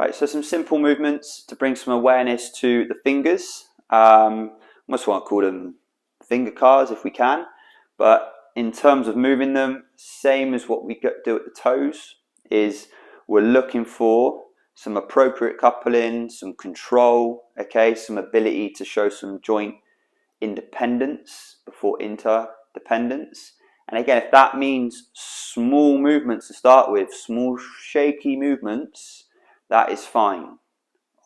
Right, so some simple movements to bring some awareness to the fingers. Almost want to call them finger cars if we can, but in terms of moving them, same as what we do at the toes, is we're looking for some appropriate coupling, some control, okay, some ability to show some joint independence before interdependence. And again, if that means small movements to start with, small shaky movements, that is fine.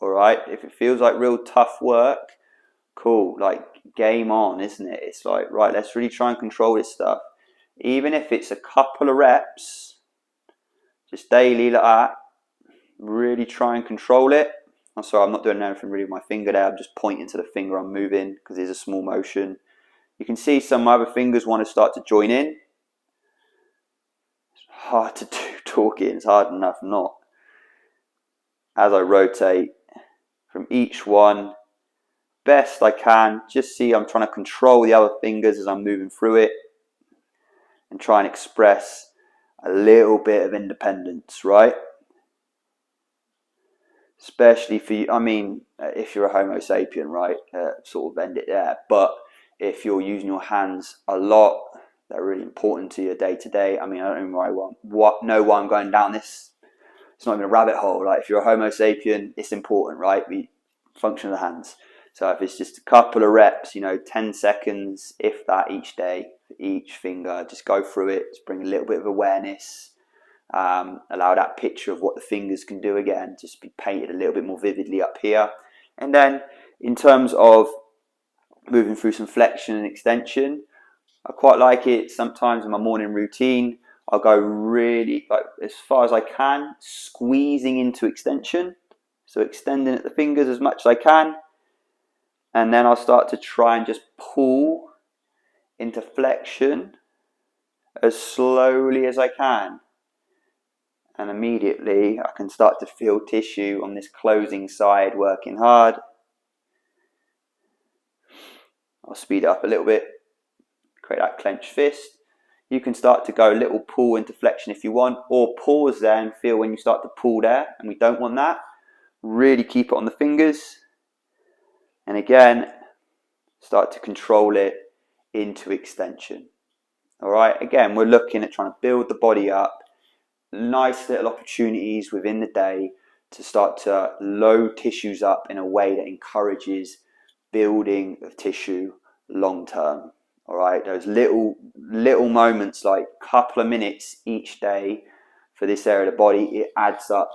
All right, if it feels like real tough work, cool, like game on, isn't it? It's like, right, let's really try and control this stuff. Even if it's a couple of reps, just daily like that, really try and control it. I'm sorry, I'm not doing anything really with my finger there. I'm just pointing to the finger I'm moving because it's a small motion. You can see some of my other fingers want to start to join in. It's hard to do talking, it's hard enough not. As I rotate from each one, best I can, just see I'm trying to control the other fingers as I'm moving through it and try and express a little bit of independence, right? Especially for you, I mean, if you're a Homo sapien, right, sort of end it there. But if you're using your hands a lot, they're really important to your day to day. I mean, I don't know why I'm going down this. It's not even a rabbit hole. Like, if you're a Homo sapien, it's important, right? We function of the hands. So if it's just a couple of reps, 10 seconds, if that, each day, for each finger, just go through it, just bring a little bit of awareness. Allow that picture of what the fingers can do again, just be painted a little bit more vividly up here. And then in terms of moving through some flexion and extension, I quite like it sometimes in my morning routine. I'll go really, like, as far as I can, squeezing into extension. So extending at the fingers as much as I can. And then I'll start to try and just pull into flexion as slowly as I can. And immediately I can start to feel tissue on this closing side working hard. I'll speed it up a little bit, create that clenched fist. You can start to go a little pull into flexion if you want, or pause there and feel when you start to pull there, and we don't want that. Really keep it on the fingers. And again, start to control it into extension. All right, again, we're looking at trying to build the body up. Nice little opportunities within the day to start to load tissues up in a way that encourages building of tissue long term. All right, those little moments, like a couple of minutes each day for this area of the body, it adds up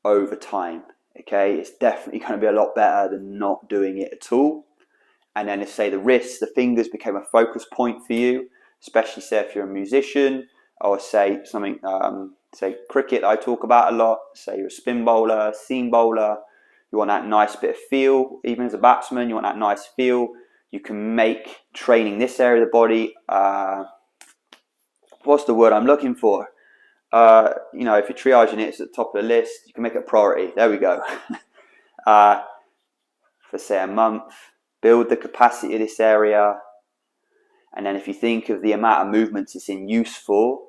over time. Okay, it's definitely going to be a lot better than not doing it at all. And then if, say, the wrists, the fingers became a focus point for you, especially say if you're a musician, or say something, say cricket that I talk about a lot, say you're a spin bowler, seam bowler, you want that nice bit of feel. Even as a batsman, you want that nice feel. You can make training this area of the body, what's the word I'm looking for? If you're triaging it, it's at the top of the list, you can make it a priority. There we go. For say a month, build the capacity of this area. And then if you think of the amount of movements it's in use for,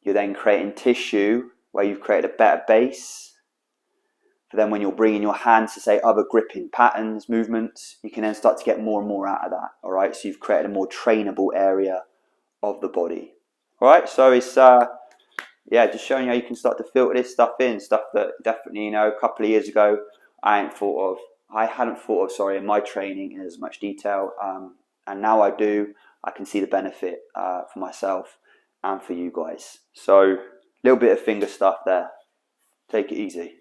you're then creating tissue where you've created a better base. For then when you're bringing your hands to, say, other gripping patterns, movements, you can then start to get more and more out of that. All right, so you've created a more trainable area of the body. All right, so it's just showing you how you can start to filter this stuff in, stuff that definitely, a couple of years ago I hadn't thought of in my training in as much detail, and now I do. I can see the benefit for myself and for you guys. So a little bit of finger stuff there. Take it easy.